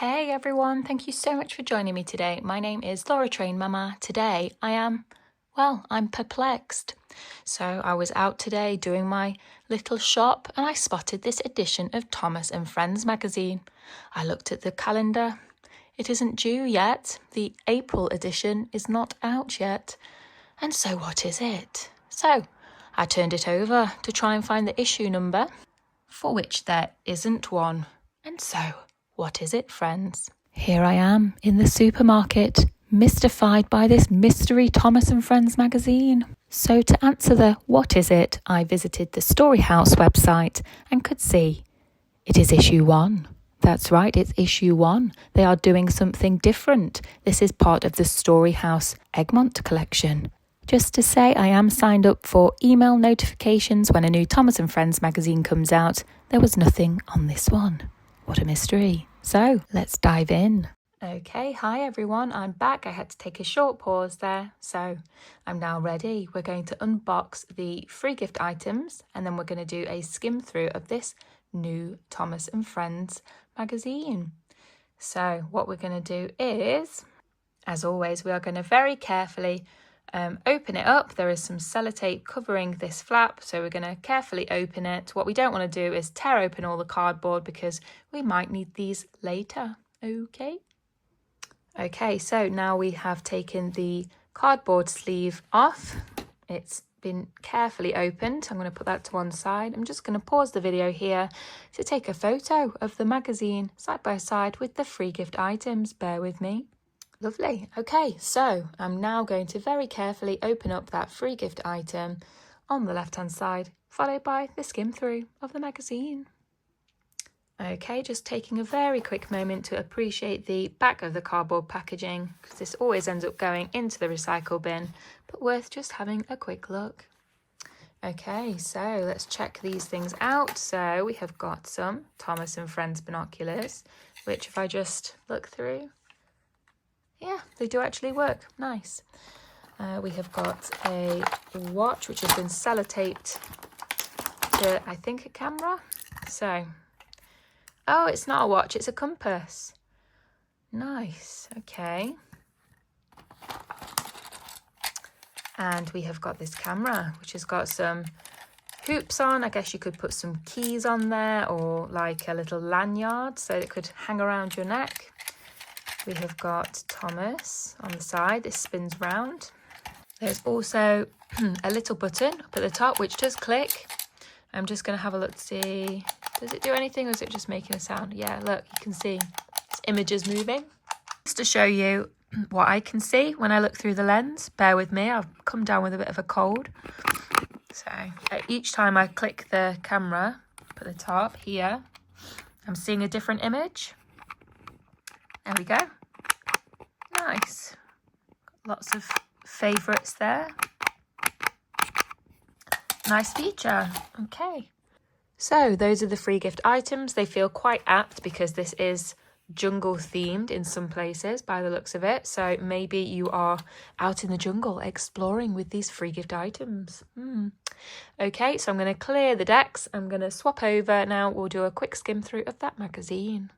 Hey everyone, thank you so much for joining me today. My name is Laura Train Mama. Today I'm perplexed. So I was out today doing my little shop and I spotted this edition of Thomas and Friends magazine. I looked at the calendar. It isn't due yet. The April edition is not out yet. And so what is it? So I turned it over to try and find the issue number, for which there isn't one. And so, what is it, friends? Here I am in the supermarket, mystified by this mystery Thomas and Friends magazine. So to answer the what is it, I visited the Storyhouse website and could see it is issue 1. That's right, it's issue 1. They are doing something different. This is part of the Storyhouse Egmont collection. Just to say, I am signed up for email notifications when a new Thomas and Friends magazine comes out. There was nothing on this one. What a mystery. So, let's dive in. Okay, hi everyone, I'm back. I had to take a short pause there, so I'm now ready. We're going to unbox the free gift items and then we're going to do a skim through of this new Thomas and Friends magazine. So, what we're going to do is, as always, we are going to very carefully open it up. There is some sellotape covering this flap, so we're going to carefully open it. What we don't want to do is tear open all the cardboard because we might need these later. Okay, so now we have taken the cardboard sleeve off. It's been carefully opened. I'm going to put that to one side. I'm just going to pause the video here to take a photo of the magazine side by side with the free gift items. Bear with me. Lovely. Okay, so I'm now going to very carefully open up that free gift item on the left-hand side, followed by the skim through of the magazine. Okay, just taking a very quick moment to appreciate the back of the cardboard packaging, because this always ends up going into the recycle bin, but worth just having a quick look. Okay, so let's check these things out. So we have got some Thomas and Friends binoculars, which if I just look through, yeah, they do actually work. Nice. We have got a watch which has been sellotaped to, I think, a camera. So, oh, it's not a watch, it's a compass. Nice. Okay. And we have got this camera which has got some hoops on. I guess you could put some keys on there or like a little lanyard so it could hang around your neck. We have got Thomas on the side. This spins round. There's also a little button up at the top which does click. I'm just going to have a look to see, does it do anything or is it just making a sound? Yeah, look, you can see its images moving. Just to show you what I can see when I look through the lens, bear with me, I've come down with a bit of a cold. So each time I click the camera up at the top here, I'm seeing a different image. There we go. Nice. Lots of favourites there. Nice feature. Okay. So those are the free gift items. They feel quite apt because this is jungle themed in some places by the looks of it. So maybe you are out in the jungle exploring with these free gift items. Okay, so I'm going to clear the decks. I'm going to swap over now. We'll do a quick skim through of that magazine.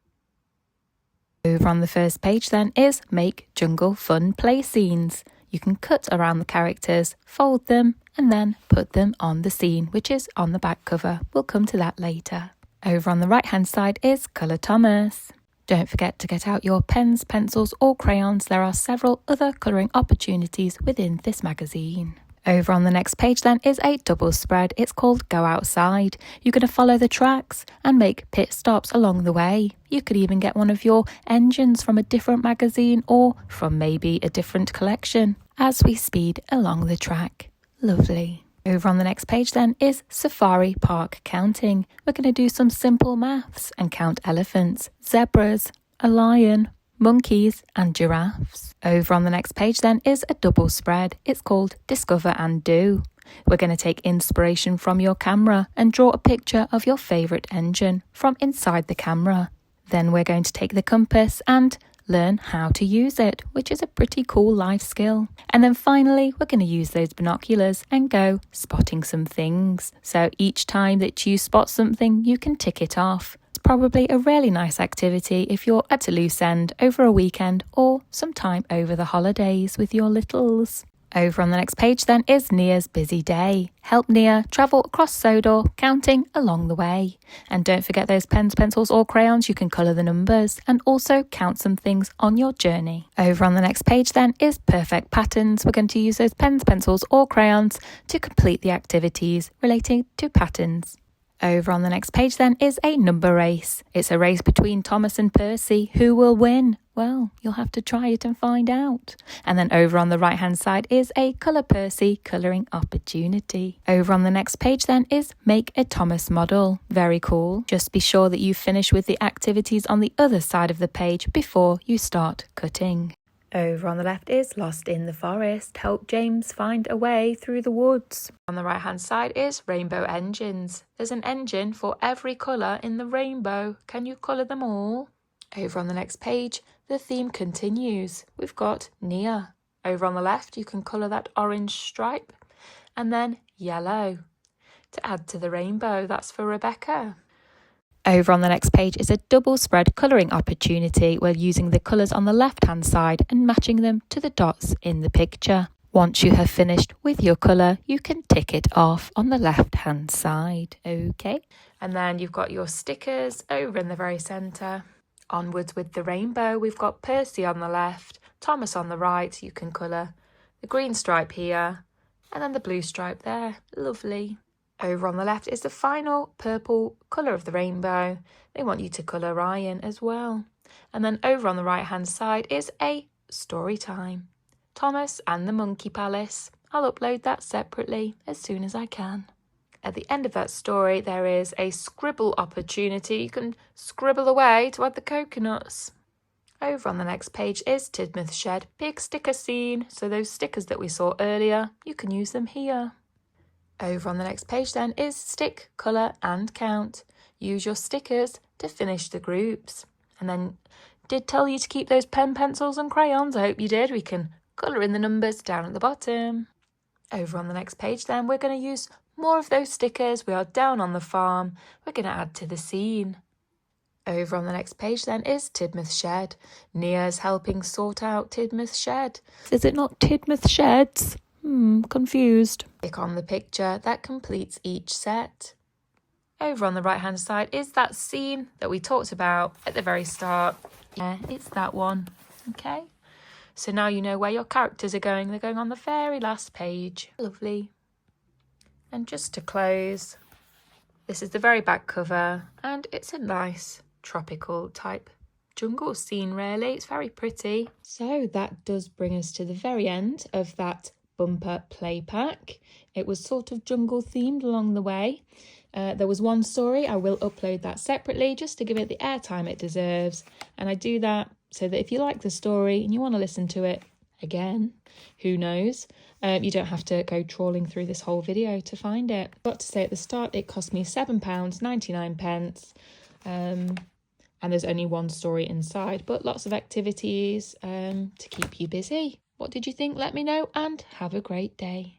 Over on the first page then is Make Jungle Fun Play Scenes. You can cut around the characters, fold them, and then put them on the scene, which is on the back cover. We'll come to that later. Over on the right-hand side is Colour Thomas. Don't forget to get out your pens, pencils, or crayons. There are several other colouring opportunities within this magazine. Over on the next page then is a double spread. It's called Go Outside. You're going to follow the tracks and make pit stops along the way. You could even get one of your engines from a different magazine or from maybe a different collection as we speed along the track. Lovely. Over on the next page then is Safari Park Counting. We're going to do some simple maths and count elephants, zebras, a lion, monkeys and giraffes. Over on the next page then is a double spread. It's called Discover and Do. We're going to take inspiration from your camera and draw a picture of your favourite engine from inside the camera. Then we're going to take the compass and learn how to use it, which is a pretty cool life skill. And then finally, we're going to use those binoculars and go spotting some things. So each time that you spot something, you can tick it off. probably a really nice activity if you're at a loose end over a weekend or sometime over the holidays with your littles. Over on the next page then is Nia's busy day. Help Nia travel across Sodor, counting along the way. And don't forget those pens, pencils or crayons, you can colour the numbers and also count some things on your journey. Over on the next page then is perfect patterns. We're going to use those pens, pencils or crayons to complete the activities relating to patterns. Over on the next page then is a number race. It's a race between Thomas and Percy. Who will win? Well, you'll have to try it and find out. And then over on the right hand side is a Colour Percy colouring opportunity. Over on the next page then is make a Thomas model. Very cool. Just be sure that you finish with the activities on the other side of the page before you start cutting. Over on the left is Lost in the Forest. Help James find a way through the woods. On the right hand side is Rainbow Engines. There's an engine for every colour in the rainbow. Can you colour them all? Over on the next page, the theme continues. We've got Nia. Over on the left, you can colour that orange stripe and then yellow to add to the rainbow. That's for Rebecca. Over on the next page is a double spread colouring opportunity. We're using the colours on the left hand side and matching them to the dots in the picture. Once you have finished with your colour, you can tick it off on the left hand side. Okay. And then you've got your stickers over in the very centre. Onwards with the rainbow, we've got Percy on the left, Thomas on the right. You can colour the green stripe here and then the blue stripe there. Lovely. Over on the left is the final purple colour of the rainbow. They want you to colour Ryan as well. And then over on the right hand side is a story time. Thomas and the Monkey Palace. I'll upload that separately as soon as I can. At the end of that story there is a scribble opportunity. You can scribble away to add the coconuts. Over on the next page is Tidmouth Shed. Big sticker scene. So those stickers that we saw earlier, you can use them here. Over on the next page then is stick, colour and count. Use your stickers to finish the groups. And then did tell you to keep those pen, pencils and crayons. I hope you did. We can colour in the numbers down at the bottom. Over on the next page then we're going to use more of those stickers. We are down on the farm. We're going to add to the scene. Over on the next page then is Tidmouth Shed. Nia's helping sort out Tidmouth Shed. Is it not Tidmouth Sheds? Confused. Click on the picture that completes each set. Over on the right hand side is that scene that we talked about at the very start. Yeah, it's that one. Okay. So now you know where your characters are going. They're going on the very last page. Lovely. And just to close, this is the very back cover and it's a nice tropical type jungle scene really. It's very pretty. So that does bring us to the very end of that bumper play pack. It was sort of jungle themed along the way. There was one story. I will upload that separately just to give it the airtime it deserves. And I do that so that if you like the story and you want to listen to it again, who knows, you don't have to go trawling through this whole video to find it. I've got to say at the start, it cost me £7.99. And there's only one story inside, but lots of activities to keep you busy. What did you think? Let me know and have a great day.